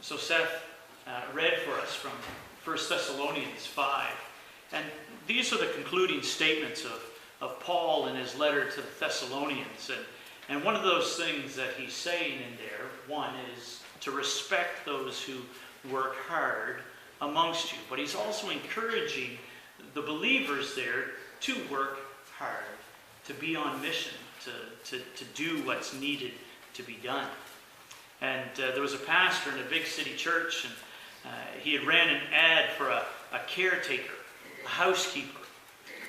So Seth read for us from 1 Thessalonians 5. And these are the concluding statements of Paul in his letter to the Thessalonians. And one of those things that he's saying in there, one is to respect those who work hard amongst you. But he's also encouraging the believers there to work hard, to be on mission, to do what's needed to be done. And there was a pastor in a big city church, and he had ran an ad for a caretaker, a housekeeper.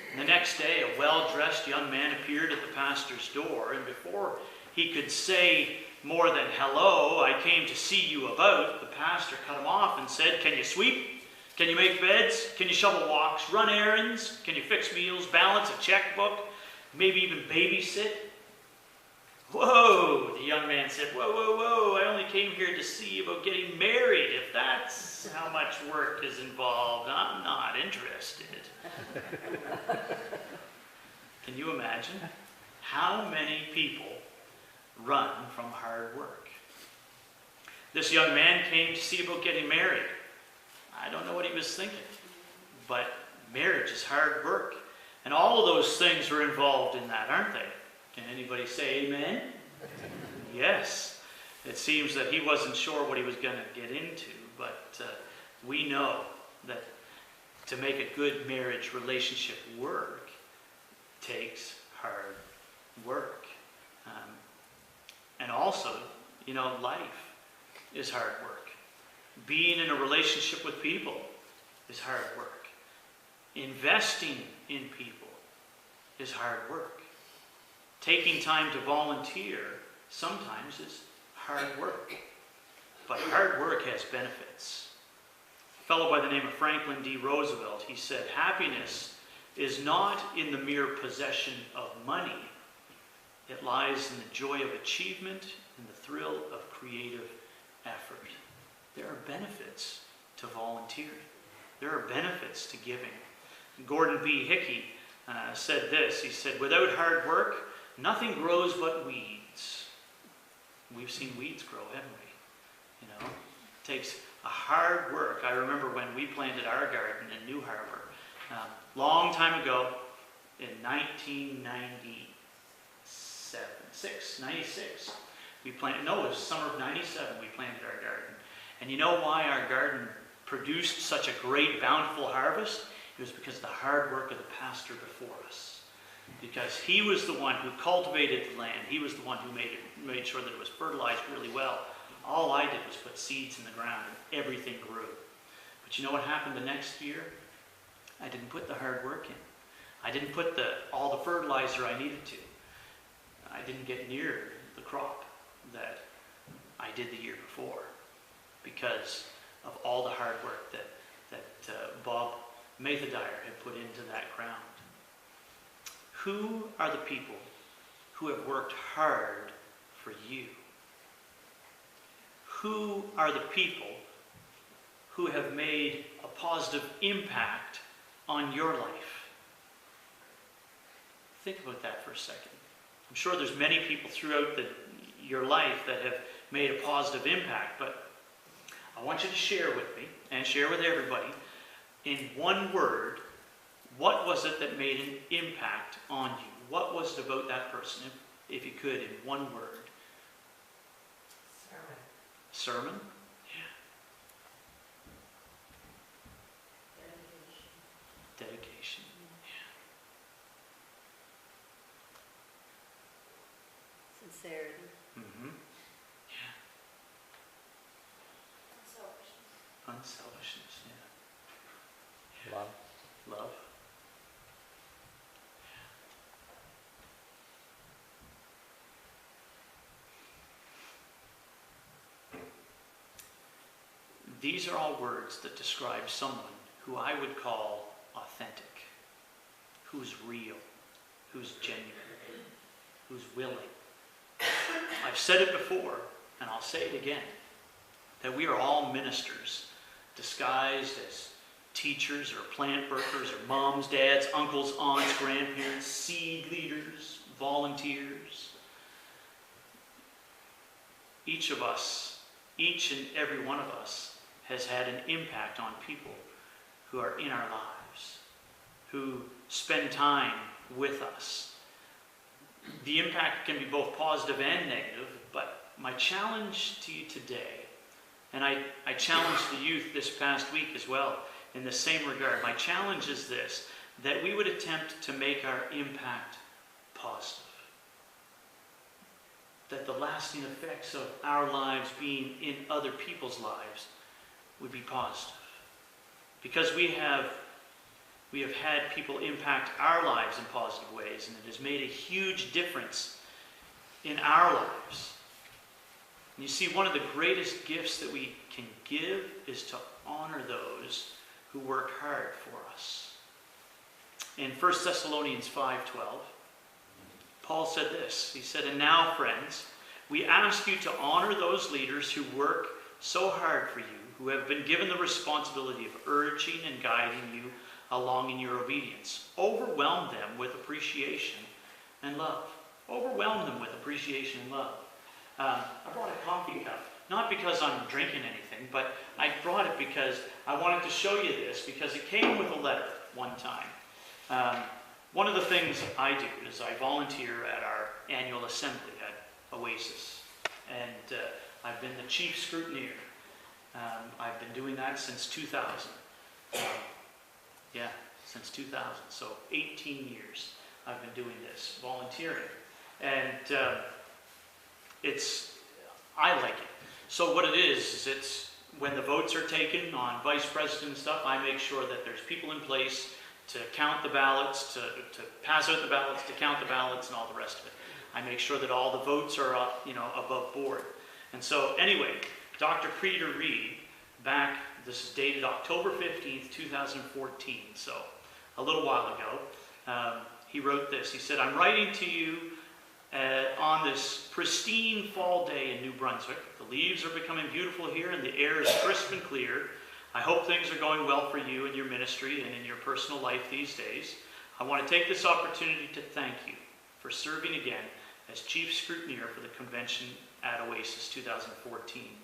And the next day, a well-dressed young man appeared at the pastor's door, and before he could say more than, "Hello, I came to see you about," the pastor cut him off and said, "Can you sweep? Can you make beds? Can you shovel walks? Run errands? Can you fix meals? Balance a checkbook? Maybe even babysit?" "Whoa," the young man said, "Whoa, whoa, whoa, I only came here to see you about getting married. If that's how much work is involved, I'm not interested." Can you imagine how many people run from hard work? This young man came to see about getting married. I don't know what he was thinking, but marriage is hard work. And all of those things are involved in that, aren't they? Can anybody say amen? Yes. It seems that he wasn't sure what he was going to get into, but we know that to make a good marriage relationship work takes hard work. And also, life is hard work. Being in a relationship with people is hard work. Investing in people is hard work. Taking time to volunteer sometimes is hard work. But hard work has benefits. A fellow by the name of Franklin D. Roosevelt, he said, "Happiness is not in the mere possession of money. It lies in the joy of achievement and the thrill of creative effort." There are benefits to volunteering. There are benefits to giving. Gordon B. Hickey said this. He said, "Without hard work, nothing grows but weeds." We've seen weeds grow, haven't we? It takes a hard work. I remember when we planted our garden in New Harbor, long time ago, in 96. We planted, no, it was summer of 97 we planted our garden. And you know why our garden produced such a great, bountiful harvest? It was because of the hard work of the pastor before us. Because he was the one who cultivated the land. He was the one who made sure that it was fertilized really well. All I did was put seeds in the ground and everything grew. But you know what happened the next year? I didn't put the hard work in. I didn't put all the fertilizer I needed to. I didn't get near the crop that I did the year before because of all the hard work that Bob Mathedire had put into that ground. Who are the people who have worked hard for you? Who are the people who have made a positive impact on your life? Think about that for a second. I'm sure there's many people throughout your life that have made a positive impact, but I want you to share with me and share with everybody in one word, what was it that made an impact on you? What was it about that person, if you could, in one word? Sermon? Yeah. Dedication. Yeah. Sincerity. Mm-hmm. Yeah. Unselfishness. Yeah. Love. Love. These are all words that describe someone who I would call authentic, who's real, who's genuine, who's willing. I've said it before, and I'll say it again, that we are all ministers, disguised as teachers or plant workers or moms, dads, uncles, aunts, grandparents, seed leaders, volunteers. Each of us each and every one of us has had an impact on people who are in our lives, who spend time with us. The impact can be both positive and negative, but my challenge to you today, and I challenged the youth this past week as well in the same regard, my challenge is this, that we would attempt to make our impact positive. That the lasting effects of our lives being in other people's lives would be positive. Because we have had people impact our lives in positive ways, and it has made a huge difference in our lives. And you see, one of the greatest gifts that we can give is to honor those who work hard for us. In 1 Thessalonians 5:12, Paul said this. He said, "And now, friends, we ask you to honor those leaders who work so hard for you, who have been given the responsibility of urging and guiding you along in your obedience. Overwhelm them with appreciation and love." Overwhelm them with appreciation and love. I brought a coffee cup, not because I'm drinking anything, but I brought it because I wanted to show you this, because it came with a letter one time. One of the things I do is I volunteer at our annual assembly at Oasis, and I've been the chief scrutineer. I've been doing that since 2000. Since 2000. So 18 years I've been doing this, volunteering. And I like it. So what it is it's when the votes are taken on vice president and stuff, I make sure that there's people in place to count the ballots, to pass out the ballots, to count the ballots, and all the rest of it. I make sure that all the votes are up, above board. And so anyway, Dr. Peter Reed, this is dated October 15th, 2014, so a little while ago, he wrote this. He said, "I'm writing to you on this pristine fall day in New Brunswick. The leaves are becoming beautiful here and the air is crisp and clear. I hope things are going well for you in your ministry and in your personal life these days. I want to take this opportunity to thank you for serving again as chief scrutineer for the convention at Oasis 2014.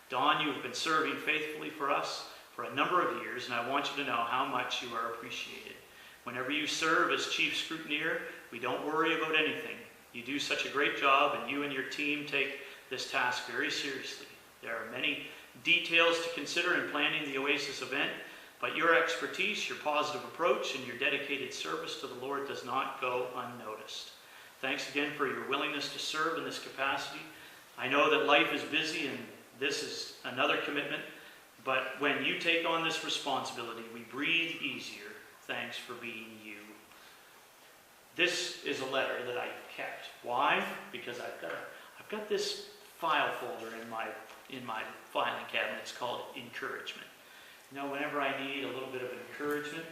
Don, you have been serving faithfully for us for a number of years, and I want you to know how much you are appreciated. Whenever you serve as chief scrutineer, we don't worry about anything. You do such a great job, and you and your team take this task very seriously. There are many details to consider in planning the Oasis event, but your expertise, your positive approach, and your dedicated service to the Lord does not go unnoticed. Thanks again for your willingness to serve in this capacity. I know that life is busy and this is another commitment, but when you take on this responsibility, we breathe easier. Thanks for being you." This is a letter that I kept. Why? Because I've got this file folder in my filing cabinet. It's called encouragement. Whenever I need a little bit of encouragement,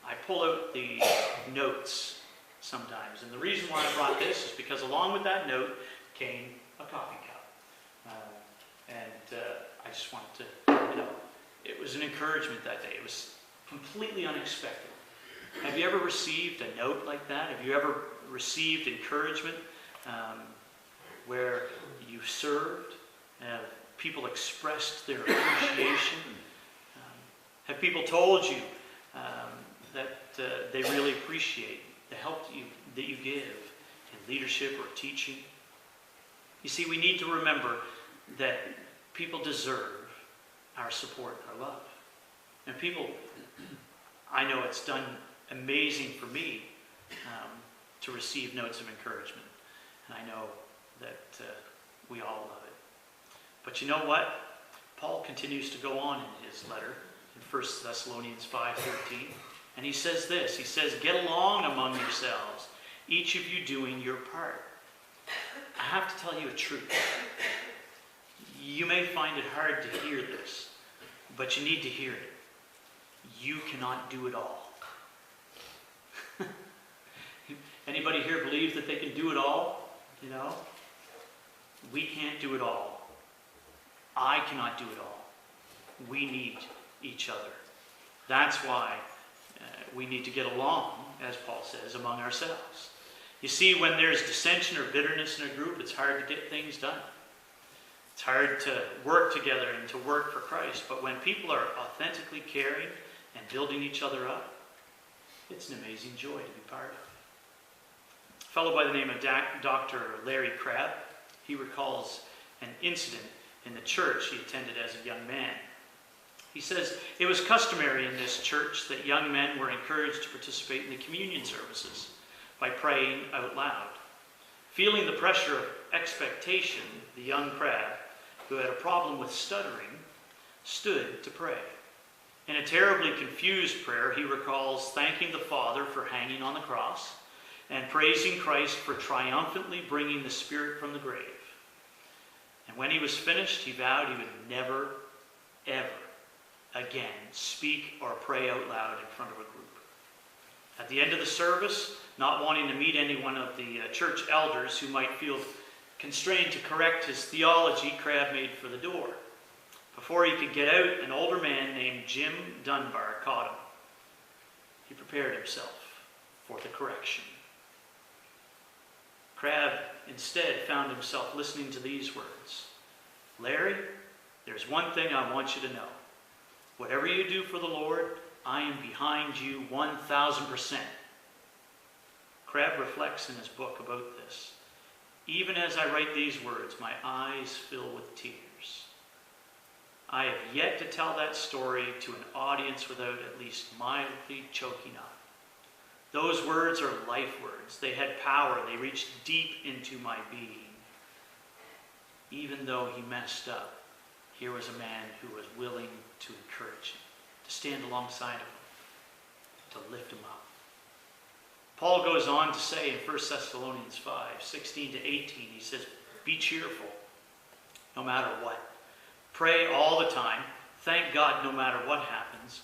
I pull out the notes sometimes. And the reason why I brought this is because along with that note came a coffee cup. I just wanted to, it was an encouragement that day. It was completely unexpected. Have you ever received a note like that? Have you ever received encouragement where you served? Have people expressed their appreciation? Have people told you that they really appreciate the help that you give in leadership or teaching? You see, we need to remember that people deserve our support and our love. And people, I know it's done amazing for me to receive notes of encouragement. And I know that we all love it. But you know what? Paul continues to go on in his letter in 1 Thessalonians 5:13. And he says this. He says, "Get along among yourselves, each of you doing your part." I have to tell you a truth. You may find it hard to hear this, but you need to hear it. You cannot do it all. Anybody here believe that they can do it all? We can't do it all. I cannot do it all. We need each other. That's why we need to get along, as Paul says, among ourselves. You see, when there's dissension or bitterness in a group, it's hard to get things done. It's hard to work together and to work for Christ, but when people are authentically caring and building each other up, it's an amazing joy to be part of. A fellow by the name of Dr. Larry Crabb, he recalls an incident in the church he attended as a young man. He says, it was customary in this church that young men were encouraged to participate in the communion services by praying out loud. Feeling the pressure of expectation, the young Crabb, who had a problem with stuttering, stood to pray. In a terribly confused prayer, he recalls thanking the Father for hanging on the cross and praising Christ for triumphantly bringing the Spirit from the grave. And when he was finished, he vowed he would never, ever again speak or pray out loud in front of a group. At the end of the service, not wanting to meet any one of the church elders who might feel constrained to correct his theology, Crabb made for the door. Before he could get out, an older man named Jim Dunbar caught him. He prepared himself for the correction. Crabb instead found himself listening to these words. Larry, there's one thing I want you to know. Whatever you do for the Lord, I am behind you 1,000%. Crabb reflects in his book about this. Even as I write these words, my eyes fill with tears. I have yet to tell that story to an audience without at least mildly choking up. Those words are life words. They had power. They reached deep into my being. Even though he messed up, here was a man who was willing to encourage him, to stand alongside of him, to lift him up. Paul goes on to say in 1 Thessalonians 5, 16 to 18, he says, be cheerful, no matter what. Pray all the time. Thank God no matter what happens.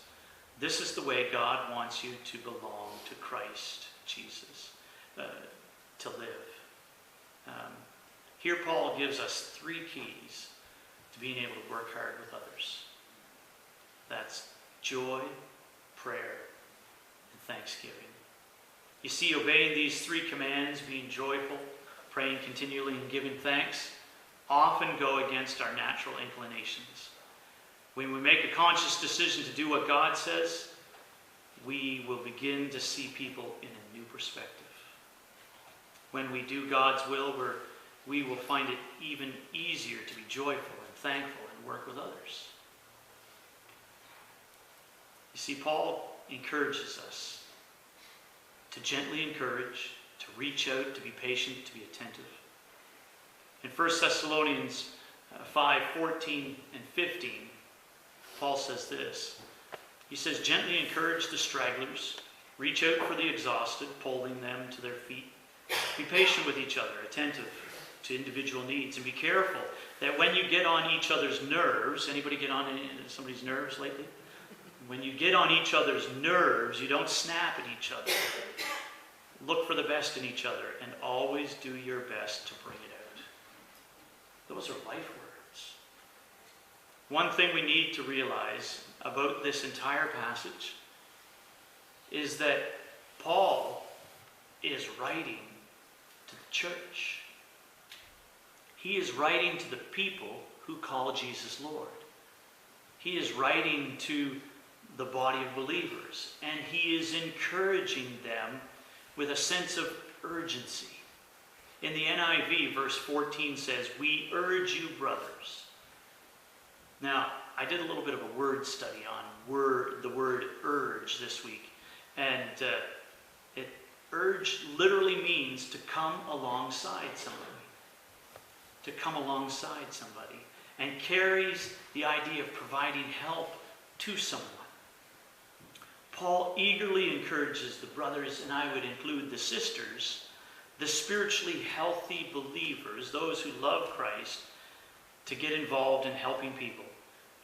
This is the way God wants you to belong to Christ Jesus, to live. Here Paul gives us 3 keys to being able to work hard with others. That's joy, prayer, and thanksgiving. You see, obeying these 3 commands, being joyful, praying continually, and giving thanks, often go against our natural inclinations. When we make a conscious decision to do what God says, we will begin to see people in a new perspective. When we do God's will, we will find it even easier to be joyful and thankful and work with others. You see, Paul encourages us to gently encourage, to reach out, to be patient, to be attentive. In 1 Thessalonians 5, 14 and 15, Paul says this. He says, gently encourage the stragglers, reach out for the exhausted, pulling them to their feet. Be patient with each other, attentive to individual needs, and be careful that when you get on each other's nerves, anybody get on somebody's nerves lately? When you get on each other's nerves, you don't snap at each other. Look for the best in each other and always do your best to bring it out. Those are life words. One thing we need to realize about this entire passage is that Paul is writing to the church. He is writing to the people who call Jesus Lord. He is writing to the body of believers, and he is encouraging them with a sense of urgency. In the NIV, verse 14 says, we urge you, brothers. Now, I did a little bit of a word study on the word urge this week, and urge literally means to come alongside somebody. To come alongside somebody, and carries the idea of providing help to someone. Paul eagerly encourages the brothers, and I would include the sisters, the spiritually healthy believers, those who love Christ, to get involved in helping people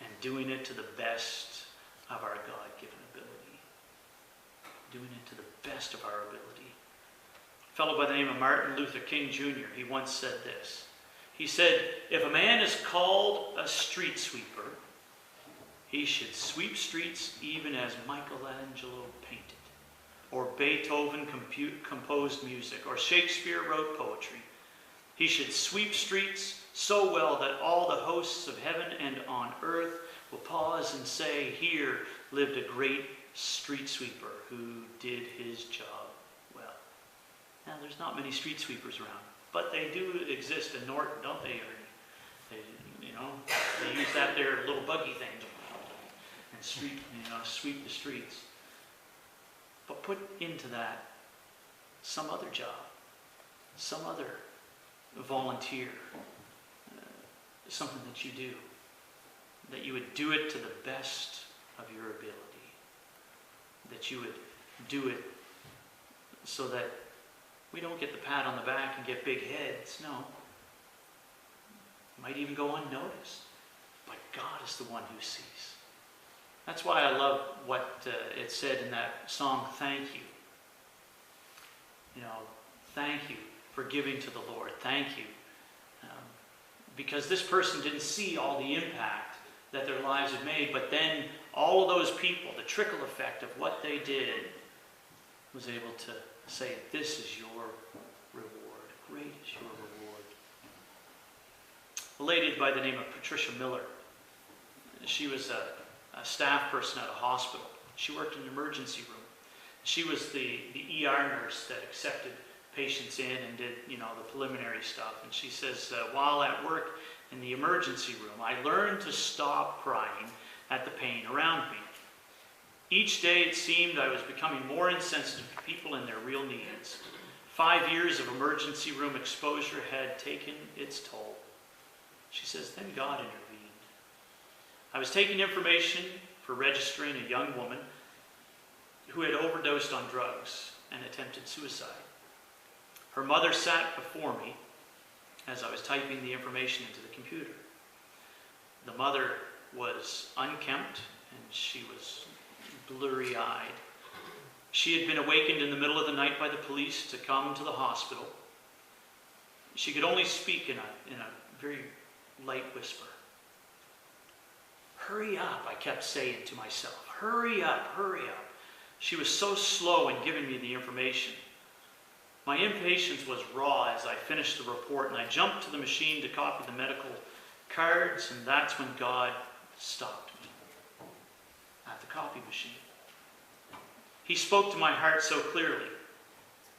and doing it to the best of our God-given ability. Doing it to the best of our ability. A fellow by the name of Martin Luther King Jr., he once said this. He said, if a man is called a street sweeper, he should sweep streets even as Michelangelo painted, or Beethoven composed music, or Shakespeare wrote poetry. He should sweep streets so well that all the hosts of heaven and on earth will pause and say, here lived a great street sweeper who did his job well. Now, there's not many street sweepers around, but they do exist in Norton, don't they? They use that there little buggy thing and sweep the streets. But put into that some other job, some other volunteer, something that you do, that you would do it to the best of your ability, that you would do it so that we don't get the pat on the back and get big heads. No. It might even go unnoticed. But God is the one who sees. That's why I love what it said in that song, Thank You. Thank you for giving to the Lord. Thank you. Because this person didn't see all the impact that their lives had made, but then all of those people, the trickle effect of what they did, was able to say, this is your reward. Great is your reward. A lady by the name of Patricia Miller. She was a staff person at a hospital. She worked in the emergency room. She was the ER nurse that accepted patients in and did, the preliminary stuff. And she says, while at work in the emergency room, I learned to stop crying at the pain around me. Each day it seemed I was becoming more insensitive to people and their real needs. 5 years of emergency room exposure had taken its toll. She says, then God intervened. I was taking information for registering a young woman who had overdosed on drugs and attempted suicide. Her mother sat before me as I was typing the information into the computer. The mother was unkempt and she was blurry-eyed. She had been awakened in the middle of the night by the police to come to the hospital. She could only speak in a very light whisper. Hurry up, I kept saying to myself. Hurry up, hurry up. She was so slow in giving me the information. My impatience was raw as I finished the report, and I jumped to the machine to copy the medical cards, and that's when God stopped me at the copy machine. He spoke to my heart so clearly,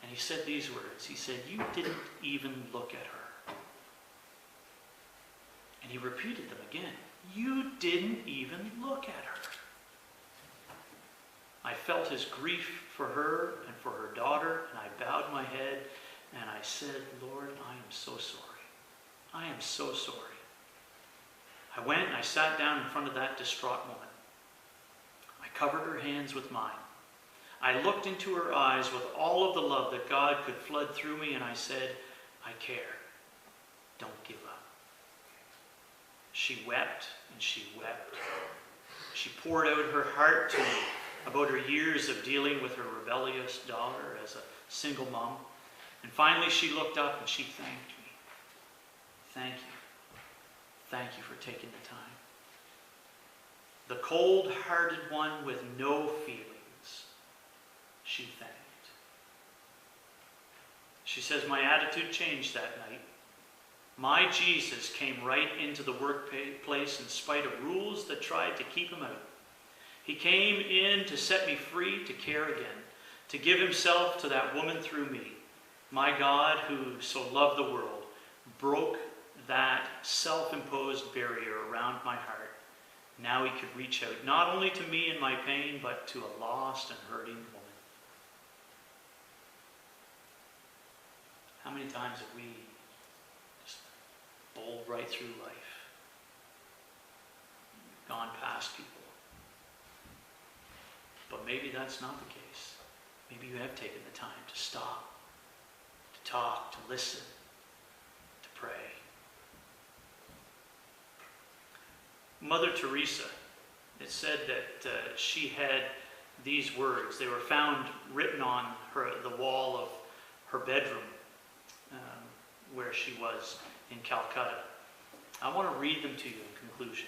and he said these words. He said, you didn't even look at her. And he repeated them again. You didn't even look at her. I felt his grief for her and for her daughter, and I bowed my head and I said, Lord, I am so sorry. I am so sorry. I went and I sat down in front of that distraught woman. I covered her hands with mine. I looked into her eyes with all of the love that God could flood through me, and I said, I care. Don't give up. She wept and she wept. She poured out her heart to me about her years of dealing with her rebellious daughter as a single mom. And finally she looked up and she thanked me. Thank you. Thank you for taking the time. The cold-hearted one with no feelings, she thanked. She says, my attitude changed that night. My Jesus came right into the workplace in spite of rules that tried to keep him out. He came in to set me free, to care again, to give himself to that woman through me. My God, who so loved the world, broke that self-imposed barrier around my heart. Now he could reach out not only to me in my pain, but to a lost and hurting woman. How many times have we just bowled right through life, gone past people? But maybe that's not the case. Maybe you have taken the time to stop, to talk, to listen, to pray. Mother Teresa, it said that she had these words. They were found written on the wall of her bedroom where she was in Calcutta. I want to read them to you in conclusion.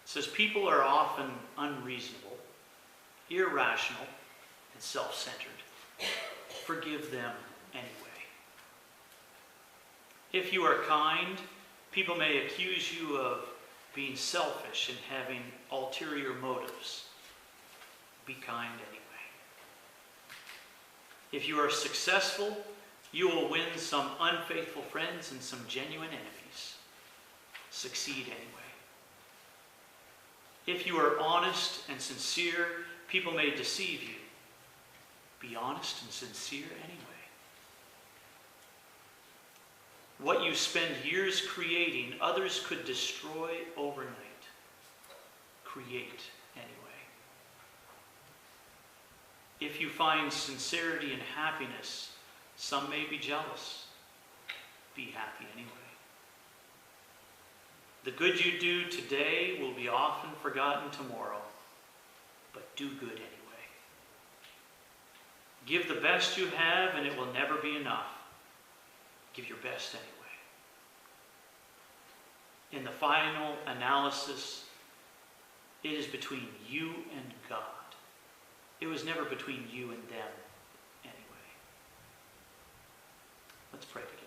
It says, people are often unreasonable, irrational, and self-centered. Forgive them anyway. If you are kind, people may accuse you of being selfish and having ulterior motives. Be kind anyway. If you are successful, you will win some unfaithful friends and some genuine enemies. Succeed anyway. If you are honest and sincere, people may deceive you. Be honest and sincere anyway. What you spend years creating, others could destroy overnight. Create anyway. If you find sincerity and happiness, some may be jealous. Be happy anyway. The good you do today will be often forgotten tomorrow, but do good anyway. Give the best you have and it will never be enough. Give your best anyway. In the final analysis, it is between you and God. It was never between you and them anyway. Let's pray together.